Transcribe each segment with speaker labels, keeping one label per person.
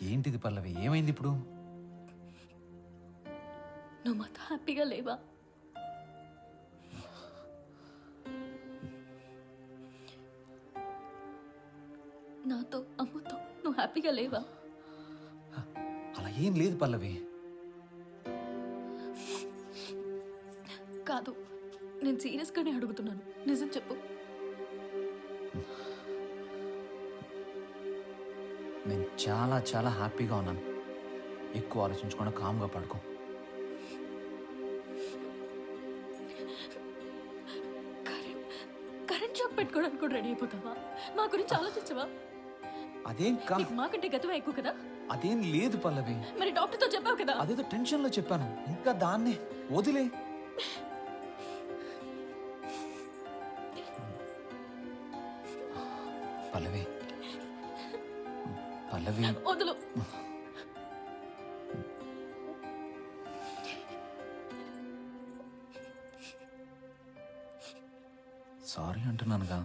Speaker 1: ఏంటిది పల్లవి, ఏమైంది ఇప్పుడు?
Speaker 2: నువ్వు మాతో హ్యాపీగా లేవా? నాతో అమ్మతో నువ్వు హ్యాపీగా లేవా?
Speaker 1: అలా ఏం లేదు పల్లవి.
Speaker 2: కాదు, నేను సీరియస్గానే అడుగుతున్నాను, నిజం చెప్పు.
Speaker 1: నేను చాలా చాలా హ్యాపీగా ఉన్నాను. ఎక్కువ ఆలోచించకుండా కామ్గా పడుకో.
Speaker 2: కరెంట్ షాక్ పెట్టుకోవడానికి కూడా రెడీ అయిపోతావా? మా గురించి ఆలోచించవా?
Speaker 1: అదేం
Speaker 2: నీకు మాకంటే గతమే ఎక్కువ కదా?
Speaker 1: అదేం లేదు పల్లవి.
Speaker 2: మరి డాక్టర్తో చెప్పావు కదా?
Speaker 1: అదేదో టెన్షన్లో చెప్పాను. ఇంకా దాన్నే వదిలే. పల్లవి పల్లవి
Speaker 2: వదులు.
Speaker 1: సారీ అంటున్నానుగా.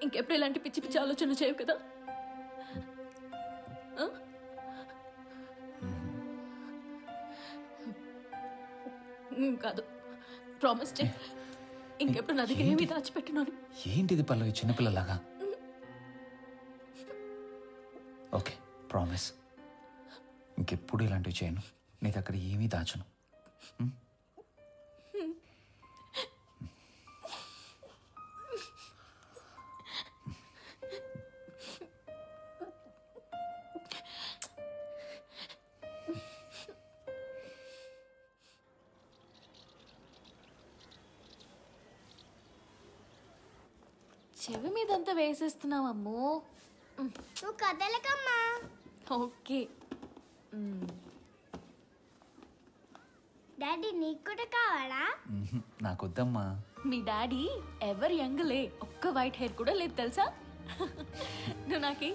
Speaker 2: ఇంకెప్పుడు ఇలాంటి పిచ్చి పిచ్చి ఆలోచన చేయవు కదా? కాదు, ప్రామిస్ చేయి, ఇంకెప్పుడు నా దగ్గర ఏమీ దాచిపెట్టినాను.
Speaker 1: ఏంటిది పల్లవి, చిన్నపిల్లలాగా? Okay, promise. ఇంకెప్పుడు ఇలాంటివి చేయను. నీ దగ్గర ఏమీ దాచను.
Speaker 2: చెవి మీదంతా వేసేస్తున్నావు అమ్మో.
Speaker 3: నువ్వు కదలకమ్మా.
Speaker 2: ఓకే.
Speaker 3: డాడీ నీకు కూడా కావాలా?
Speaker 1: నాకొద్దమ్మా.
Speaker 2: మీ డాడీ ఎవర్ యంగ్ లే, ఒక్క వైట్ హెయిర్ కూడా లేదు తెలుసా? నువ్వు నాకి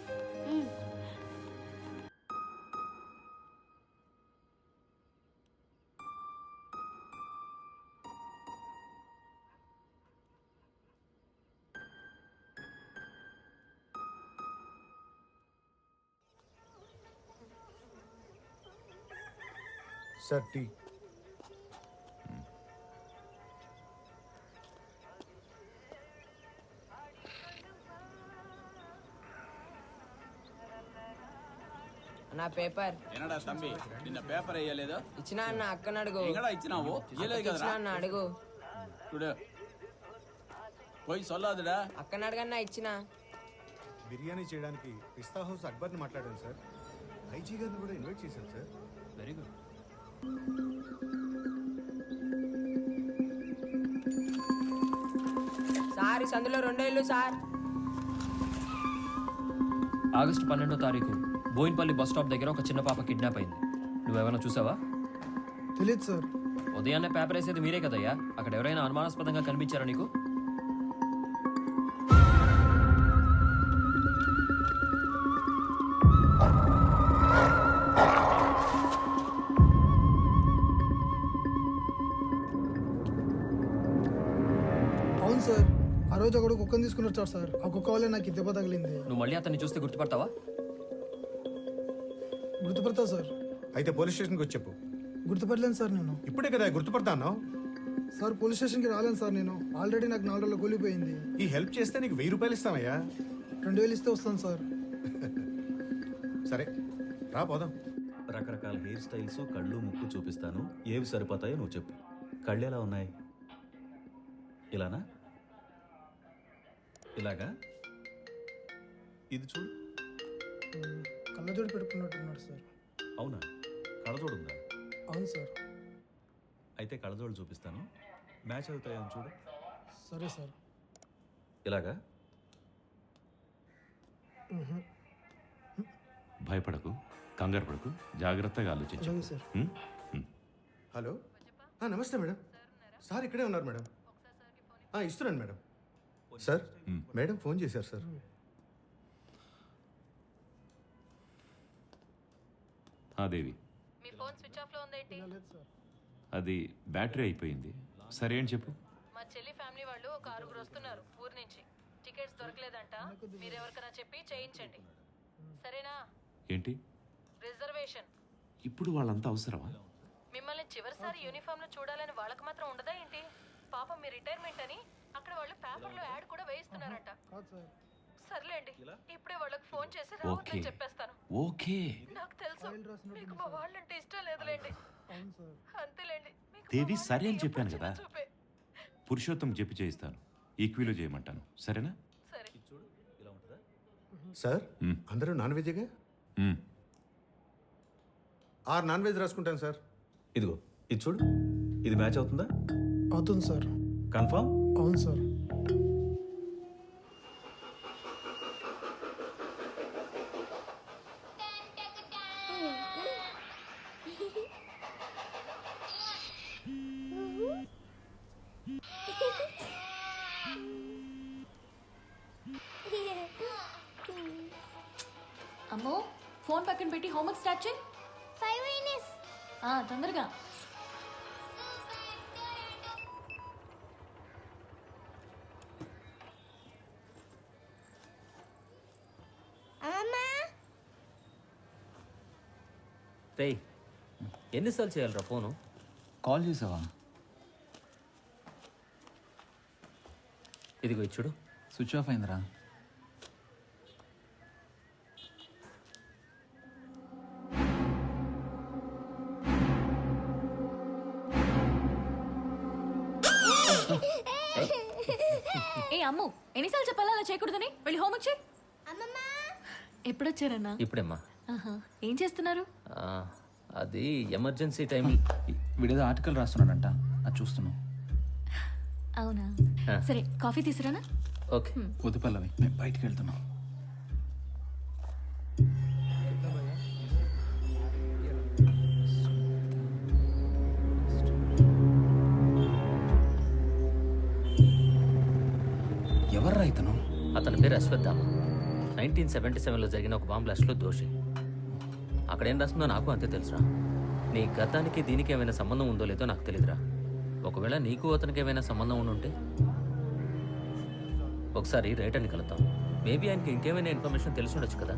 Speaker 4: సార్ టీ.
Speaker 5: నా పేపర్
Speaker 6: ఏనడా తమ్మి, నిన్న పేపర్ వేయలేదు?
Speaker 5: ఇచ్చినా అన్న, అక్కని అడుగు.
Speaker 6: ఎங்கడా ఇచ్చినావు? ఇయ్యలేదు
Speaker 5: ఇచ్చినా
Speaker 6: కదరా?
Speaker 5: అన్న, అడుగు.
Speaker 6: చూడు, పోయి సొల్లాదుడా.
Speaker 5: అక్కని అడగన్నా, ఇచ్చినా.
Speaker 4: బిర్యానీ చేయడానికి పిస్తా హౌస్ అక్బర్ని మాట్లాడాను సార్. ఐజీ గారిని కూడా ఇన్వైట్ చేశాను సార్.
Speaker 1: Very good.
Speaker 5: సార్, ఈ సందులో 2 ఇల్లు సార్.
Speaker 7: ఆగస్టు 12వ తారీఖు బోయిన్పల్లి బస్ స్టాప్ దగ్గర ఒక చిన్న పాప కిడ్నాప్ అయింది. నువ్వేమైనా చూసావా?
Speaker 8: తెలియదు సార్.
Speaker 7: ఉదయాన్నే పేపర్ వేసేది మీరే కదయ్యా. అక్కడ ఎవరైనా అనుమానాస్పదంగా కనిపించారా నీకు?
Speaker 8: అవును సార్, ఆ రోజు ఒకడు కుక్కను తీసుకుని వచ్చాడు సార్. ఆ కుక్క వల్లే నాకు ఈ దెబ్బ తగిలింది.
Speaker 7: నువ్వు మళ్ళీ అతన్ని చూస్తే గుర్తుపడతావా?
Speaker 8: గుర్తుపడతా సార్.
Speaker 4: అయితే పోలీస్ స్టేషన్కి వచ్చి చెప్పు.
Speaker 8: గుర్తుపట్టలేను సార్ నేను.
Speaker 4: ఇప్పుడే కదా గుర్తుపడతాను.
Speaker 8: సార్, పోలీస్ స్టేషన్కి రాలేను సార్ నేను. ఆల్రెడీ నాకు 4 రోజులు కూలిపోయింది.
Speaker 4: ఈ హెల్ప్ చేస్తే నీకు 1000 రూపాయలు ఇస్తామయ్యా.
Speaker 8: 2000 ఇస్తే వస్తాను సార్.
Speaker 4: సరే రా పోదాం.
Speaker 9: రకరకాల హెయిర్ స్టైల్స్, కళ్ళు, ముక్కు చూపిస్తాను. ఏవి సరిపోతాయో నువ్వు చెప్పు. కళ్ళు ఎలా ఉన్నాయి? ఇలానా? ఇలాగా? ఇది చూడు.
Speaker 8: కళ్ళజోడు పెట్టుకున్నట్టున్నాడు సార్.
Speaker 9: అవునా? కళ్ళజోడు ఉందా?
Speaker 8: అవును సార్.
Speaker 9: అయితే కళ్ళజోడు చూపిస్తాను. మ్యాచ్ అవుతాయని చూడు.
Speaker 8: సరే సార్.
Speaker 9: ఇలాగా?
Speaker 10: భయపడకు, కంగారు పడకు, జాగ్రత్తగా ఆలోచించు.
Speaker 8: అలాగే సార్.
Speaker 4: హలో, నమస్తే మేడం. సార్ ఇక్కడే ఉన్నారు మేడం. ఇస్తున్నాను మేడం. సార్, మేడం ఫోన్ చేశారు సార్.
Speaker 10: దేవి,
Speaker 2: మీ ఫోన్ స్విచ్ ఆఫ్ లో ఉందేంటి?
Speaker 10: అది బ్యాటరీ అయిపోయింది. సరే అని చెప్పు.
Speaker 11: చెల్లి ఫ్యామిలీ వాళ్ళు ఒక 6 వస్తున్నారు ఊరు నుంచి. టికెట్స్ దొరకలేదంట. మీరెవరికైనా చెప్పి చేయించండి, సరేనా?
Speaker 10: ఏంటి
Speaker 11: రిజర్వేషన్.
Speaker 10: ఇప్పుడు వాళ్ళంతా అవసరమా?
Speaker 11: మిమ్మల్ని చివరిసారి యూనిఫామ్ లో చూడాలని వాళ్ళకి మాత్రం ఉండదా ఏంటి? పాపం మీ రిటైర్మెంట్ అని అక్కడ వాళ్ళు పేపర్లో యాడ్ కూడా వేయిస్తున్నారంట.
Speaker 8: కాదు సార్.
Speaker 11: సర్లేండి, ఇప్పుడే వాళ్ళకి ఫోన్ చేసి
Speaker 10: ఓకే
Speaker 11: రావద్దని చెప్పేస్తాను.
Speaker 10: ఓకే
Speaker 11: నాకు తెలుసు
Speaker 8: ఫైల్ రాసినట్టు
Speaker 11: మీకు
Speaker 8: ఉంది
Speaker 11: మా
Speaker 8: సార్.
Speaker 11: వాళ్ళంటే ఇష్టం లేదులేండి.
Speaker 8: అవును సార్.
Speaker 11: అంతేలేండి. మీకు మా
Speaker 10: దేవి
Speaker 11: వాళ్ళంటే
Speaker 10: సరే అని
Speaker 11: ఎప్పుడు
Speaker 10: చెప్పాను కదా.
Speaker 11: చిన్న చూపే.
Speaker 10: పురుషోత్తం చెప్పి చేయిస్తాను, ఈక్వీలో చేయమంటాను, సరేనా?
Speaker 11: సరే.
Speaker 9: చూడు ఇలా ఉంటుందా?
Speaker 4: సార్
Speaker 10: మ్మ్.
Speaker 4: అందరూ నాన్ వెజ్గా?
Speaker 10: మ్మ్.
Speaker 4: 6 నాన్ వెజ్ రాసుకుంటాను సార్.
Speaker 9: ఇదిగో ఇది చూడు, ఇది మ్యాచ్ అవుతుందా?
Speaker 8: అవుతుంది సార్.
Speaker 9: కన్ఫర్మ్?
Speaker 8: అవును సార్.
Speaker 2: అమ్మో, ఫోన్ పక్కన పెట్టి హోంవర్క్ స్టార్ట్ చేయి.
Speaker 3: 5 minutes.
Speaker 2: తొందరగా.
Speaker 3: అమ్మమ్మ
Speaker 7: రేయ్, ఎన్నిసార్లు చేయాలరా ఫోను?
Speaker 1: కాల్ చేసావా?
Speaker 7: ఇదిగో ఇచ్చుడు.
Speaker 1: స్విచ్ ఆఫ్ అయిందిరా.
Speaker 2: ఏ అమ్ము, ఎన్నిసార్లు చెప్పాలా అలా చేయకూడదని? వెళ్ళి హోంవర్క్ చేయి.
Speaker 3: అమ్మమ్మ
Speaker 2: ఎప్పుడొచ్చారన్నా?
Speaker 7: ఇప్పుడేమ్మా.
Speaker 2: ఆహా, ఏం చేస్తున్నారు?
Speaker 7: ఆ, అది ఎమర్జెన్సీ టైం.
Speaker 1: వీడేదో ఆర్టికల్ రాస్తున్నాడంట, అది చూస్తున్నాం.
Speaker 2: అవునా?
Speaker 7: ఆ.
Speaker 2: సరే, కాఫీ తీసుకురానా?
Speaker 7: ఓకే.
Speaker 1: వద్దు పల్లవి, నేను బయటికి వెళ్తున్నా. ఎవర్రా ఇతను?
Speaker 7: అతని పేరు అశ్వత్థామ. 1977లో జరిగిన ఒక బాంబ్ బ్లాస్ట్లో దోషి. అక్కడేం రాస్తుందో నాకు అంతే తెలుసురా. నీ గతానికి దీనికి ఏమైనా సంబంధం ఉందో లేదో నాకు తెలియదురా. ఒకవేళ నీకు అతనికి ఏమైనా సంబంధం ఉండుంటే ఒకసారి రైటర్ని కలుద్దాం. మేబీ ఆయనకి ఇంకేమైనా ఇన్ఫర్మేషన్ తెలిసి ఉండొచ్చు కదా.